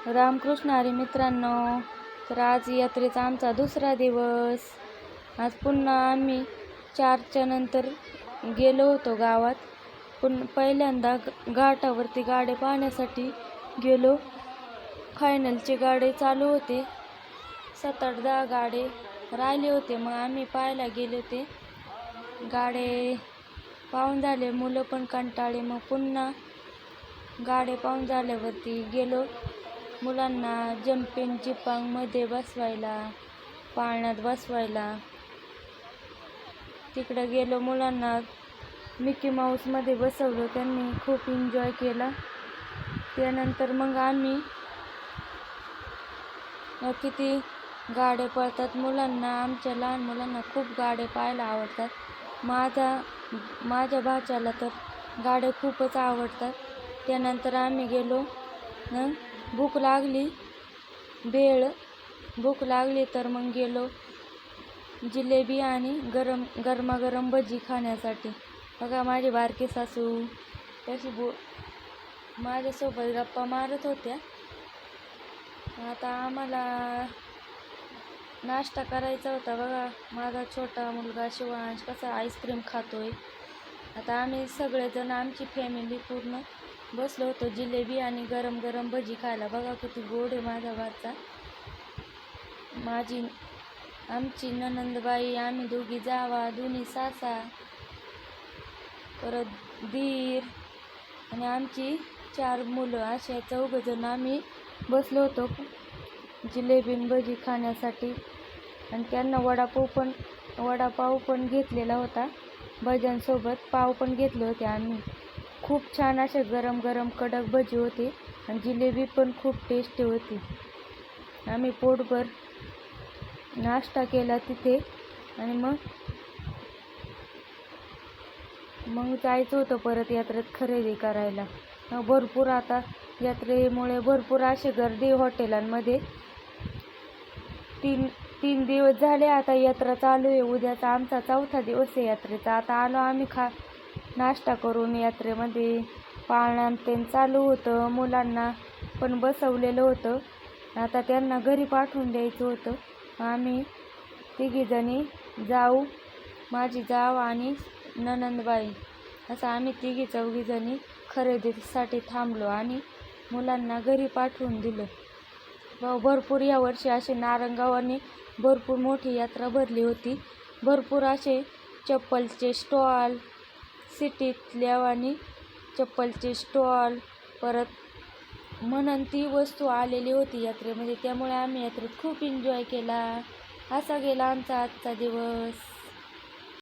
रामकृष्ण हरी मित्रांनो, तर आज यात्रेचा आमचा दुसरा दिवस. आज पुन्हा आम्ही 4च्या नंतर गेलो होतो गावात. पण पहिल्यांदा घाटावरती गाडे पाहण्यासाठी गेलो. फायनलचे गाडे चालू होते, 7-8-10 गाडे राहिले होते. मग आम्ही पाहायला गेले होते. गाडे पाहून झाले, मुलं पण कंटाळले. मग पुन्हा गाडे पाहून झाल्यावरती गेलो मुलांना जम्पिंग जिपांगमध्ये बसवायला, पाळण्यात बसवायला. तिकडे गेलो, मुलांना मिकी माऊसमध्ये बसवलं. त्यांनी खूप एन्जॉय केला. त्यानंतर मग आम्ही किती गाडे पळतात मुलांना, आमच्या लहान मुलांना खूप गाडे पाहायला आवडतात. माझ्या भाच्याला तर गाड्या खूपच आवडतात. त्यानंतर आम्ही गेलो. भूक लागली तर मग गेलो जिलेबी आणि गरमागरम भजी खाण्यासाठी. बघा, माझी बारकी सासू तशी माझ्यासोबत गप्पा मारत होत्या. आता आम्हाला नाश्ता करायचा होता. बघा, माझा छोटा मुलगा शिवांश कसा आईस्क्रीम खातोय. आता आम्ही सगळेजण, आमची फॅमिली पूर्ण बसलो होतो जिलेबी आणि गरम गरम भजी खायला. बघा किती गोड आहे माझा भाचा. आमची ननंदबाई, आम्ही दोघी जावा, दोन्ही सासा, परत दीर आणि आमची 4 मुलं, अशा 4 जण आम्ही बसलो होतो जिलेबी भजी खाण्यासाठी. आणि त्यांना वडापाव पण घेतलेला होता. भज्यांसोबत पाव पण घेतले होते आम्ही. खूप छान असे गरम गरम कडक भजी होते आणि जिलेबी पण खूप टेस्टी होती. आम्ही पोटभर नाश्ता केला तिथे. आणि मग जायचं होतं परत यात्रेत खरेदी करायला. भरपूर आता यात्रेमुळे भरपूर अशी गर्दी हॉटेलांमध्ये. 3 दिवस झाले आता यात्रा चालू आहे. उद्याचा आमचा 4था दिवस आहे यात्रेचा. आता आलो आम्ही नाश्ता करून यात्रेमध्ये. पाळणं ते चालू होतं, मुलांना पण बसवलेलं होतं. आता त्यांना घरी पाठवून द्यायचं होतं. आम्ही 3 जणी, माझी जाव आणि ननंदबाई, असं आम्ही 3-4 जणी खरेदीसाठी थांबलो आणि मुलांना घरी पाठवून दिलं. भरपूर यावर्षी असे नारंगावांनी भरपूर मोठी यात्रा भरली होती. भरपूर असे चप्पलचे स्टॉल, सिटीतल्या आणि चप्पलचे स्टॉल, परत म्हणून ती वस्तू आलेली होती यात्रेमध्ये. त्यामुळे आम्ही यात्रेत खूप एन्जॉय केला. असा गेला आमचा आजचा दिवस.